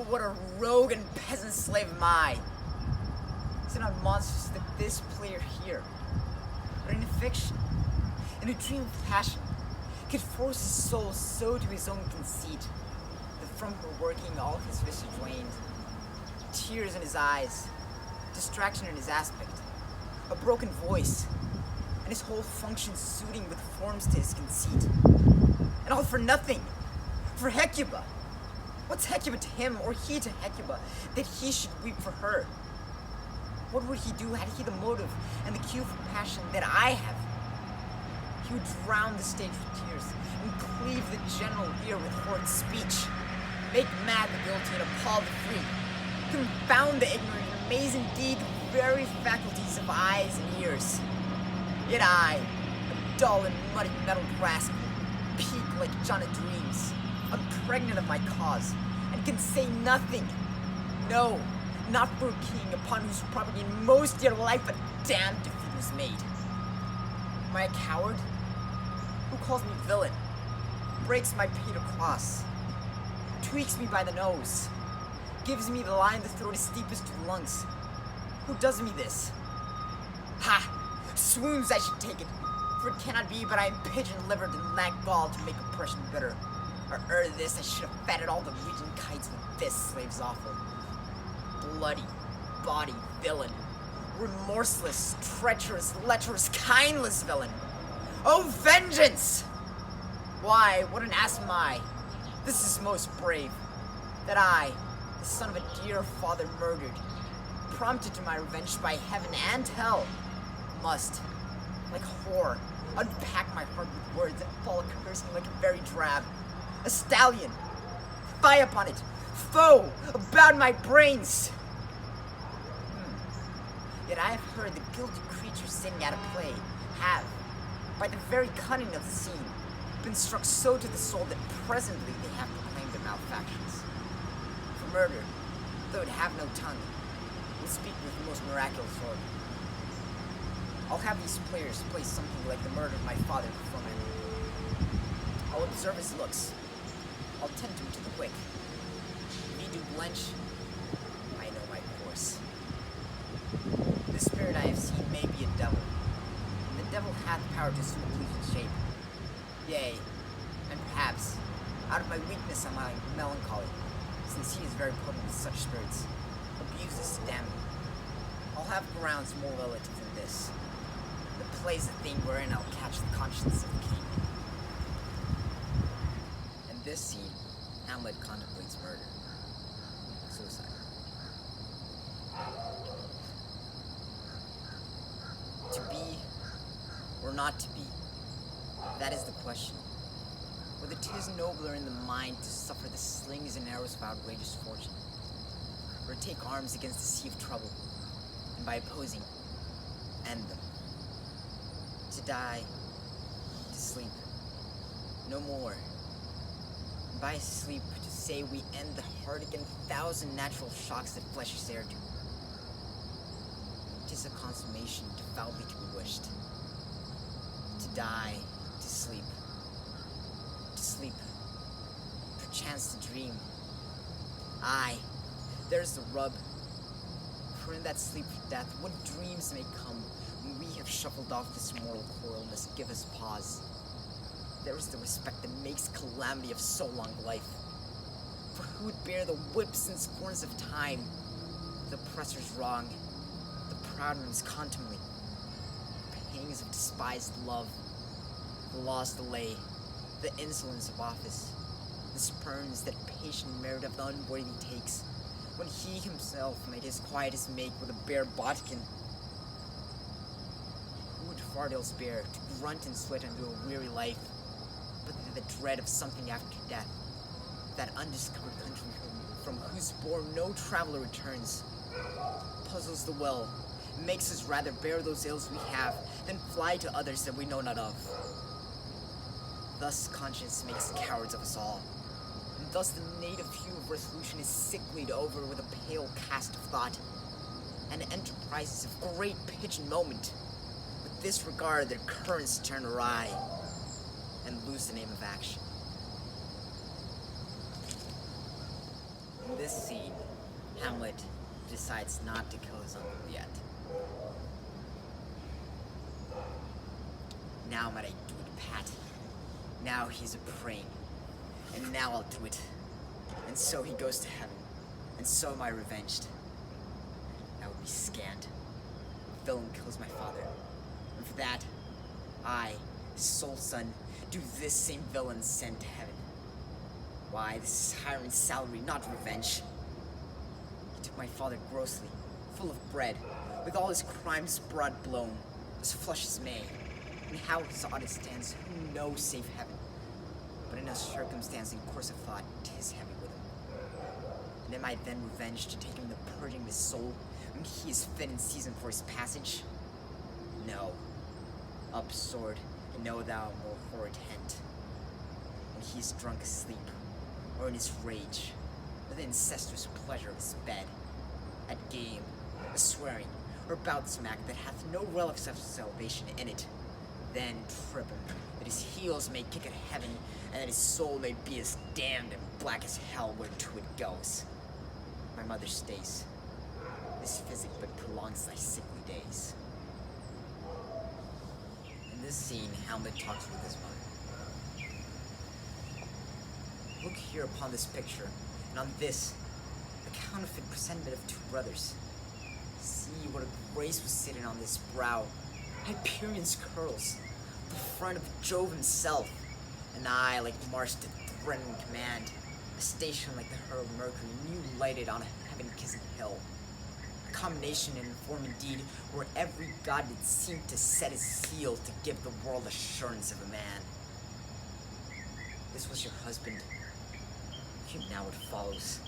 what a rogue and peasant slave am I. Is it not monstrous that this player here, but in a fiction, in a dream of passion, could force his soul so to his own conceit, that from her working all his visage waned, tears in his eyes, distraction in his aspect, a broken voice, and his whole function suiting with forms to his conceit. And all for nothing, for Hecuba. What's Hecuba to him, or he to Hecuba, that he should weep for her? What would he do had he the motive and the cue for passion that I have? He would drown the stage with tears, and cleave the general ear with horrid speech, make mad the guilty and appall the free, confound the ignorant and amaze indeed the very faculties of eyes and ears. Yet I, a dull and muddy metal rascal, peak like John of Dreams, I'm pregnant of my cause, and can say nothing. No, not for a king upon whose property in most dear life a damned defeat was made. Am I a coward? Who calls me villain, breaks my painted cross, tweaks me by the nose, gives me the line the throat is steepest to the lungs? Who does me this? Ha! Swoons I should take it, for it cannot be but I am pigeon-livered and lack gall to make oppression bitter. Or ere this I should have fatted all the region kites with this slave's offal. Bloody, body villain, remorseless, treacherous, lecherous, kindless villain. Oh, vengeance! Why, what an ass am I? This is most brave. That I, the son of a dear father murdered, prompted to my revenge by heaven and hell, must, like whore, unpack my heart with words that fall a-cursing like a very drab. A stallion! Fie upon it! Foe! About my brains! Yet I have heard the guilty creatures sitting at a play have, by the very cunning of the scene, been struck so to the soul that presently they have proclaimed their malefactions. For murder, though it have no tongue, will speak with the most miraculous order. I'll have these players play something like the murder of my father before my mind. I'll observe his looks. I'll tempt him to the quick. If he do blench, I know my course. The spirit I have seen may be a devil, and the devil hath power to assume pleasing shape. Yea, and perhaps, out of my weakness and my melancholy, since he is very potent with such spirits, abuse this to damn me. I'll have grounds more relative than this. The play's the thing wherein I'll catch the conscience of the king. In this scene, Hamlet contemplates murder. Suicide. To be, or not to be, that is the question. Whether 'tis nobler in the mind to suffer the slings and arrows of outrageous fortune, or take arms against the sea of trouble, and by opposing, end them. To die, to sleep, no more. And by sleep, to say we end the heart against 1,000 natural shocks that flesh is heir to. 'Tis a consummation to foully to be wished. To die, to sleep, perchance to dream. Aye, there's the rub. For in that sleep for death, what dreams may come when we have shuffled off this mortal coil must give us pause. There is the respect that makes calamity of so long life. For who would bear the whips and scorns of time, the oppressor's wrong, the proud man's contumely, pangs of despised love, the law's delay, the insolence of office, the spurns that patient merit of the unworthy takes, when he himself made his quietest make with a bare bodkin? Who would fardels bear to grunt and sweat under a weary life, but the dread of something after death, that undiscovered country from whose bourne no traveler returns, puzzles the will, makes us rather bear those ills we have than fly to others that we know not of. Thus conscience makes cowards of us all, and thus the native hue of resolution is sicklied over with a pale cast of thought, and enterprises of great pitch and moment, with disregard their currents turn awry, and lose the name of action. In this scene, Hamlet decides not to kill his uncle yet. Now might I do it, Pat. Now he's a praying. And now I'll do it. And so he goes to heaven. And so am I revenged. That would be scanned. A villain kills my father. And for that, I, his sole son, do this same villain send to heaven. Why, this is hiring salary, not revenge. He took my father grossly, full of bread, with all his crimes broad blown, as flush as May. And how his audit stands, who knows save heaven. But in a circumstance in course of thought, 'tis heavy with him. And am I then revenged to take him the purging of his soul, when he is fit in season for his passage? No. Up sword, and know thou more horrid hent. When he is drunk asleep, or in his rage, with the incestuous pleasure of his bed, at game, a swearing, or about some act that hath no relics of salvation in it, then trip him, that his heels may kick at heaven, and that his soul may be as damned and black as hell whereto it goes. My mother stays. This physic but prolongs thy sickly days. In this scene, Hamlet talks with his mother. Look here upon this picture, and on this, the counterfeit presentment of two brothers. See what a grace was sitting on this brow, Hyperion's curls, the front of Jove himself, an eye like Mars to threaten command, a station like the herald Mercury, new lighted on a heaven-kissing hill. A combination and form indeed, where every god did seem to set his seal to give the world assurance of a man. This was your husband. Hear now what follows.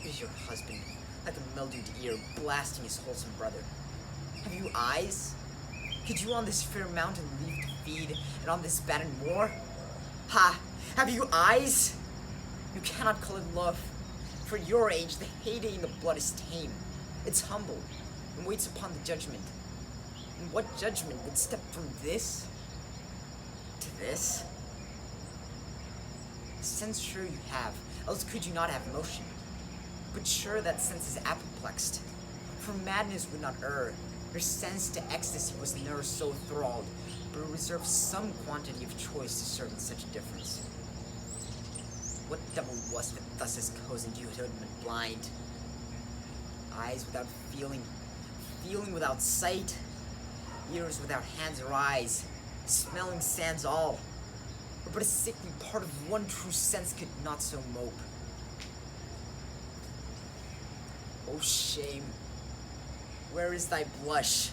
Here's your husband, like a mildewed ear, blasting his wholesome brother. Have you eyes? Could you on this fair mountain leave to feed, and on this battened moor? Ha! Have you eyes? You cannot call it love. For your age, the heyday in the blood is tame. It's humble, and waits upon the judgment. And what judgment would step from this to this? Sense sure you have, else could you not have motion. But sure that sense is apoplexed. For madness would not err, your sense to ecstasy was ne'er so thralled, but reserved some quantity of choice to serve in such a difference. What devil was that thus has cozened you to and blind? Eyes without feeling, feeling without sight, ears without hands or eyes, smelling sans all, or but a sickly part of one true sense could not so mope. Oh shame, where is thy blush?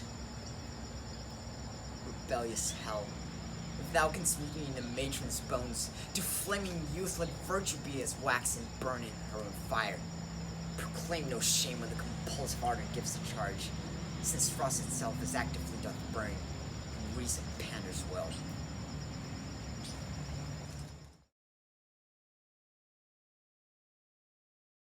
Rebellious hell, if thou canst meet me in the matron's bones, to flaming youth let virtue be as wax and burn in her own fire. Proclaim no shame when the compulsive ardor gives the charge, since frost itself as actively doth burn, and reason panders well.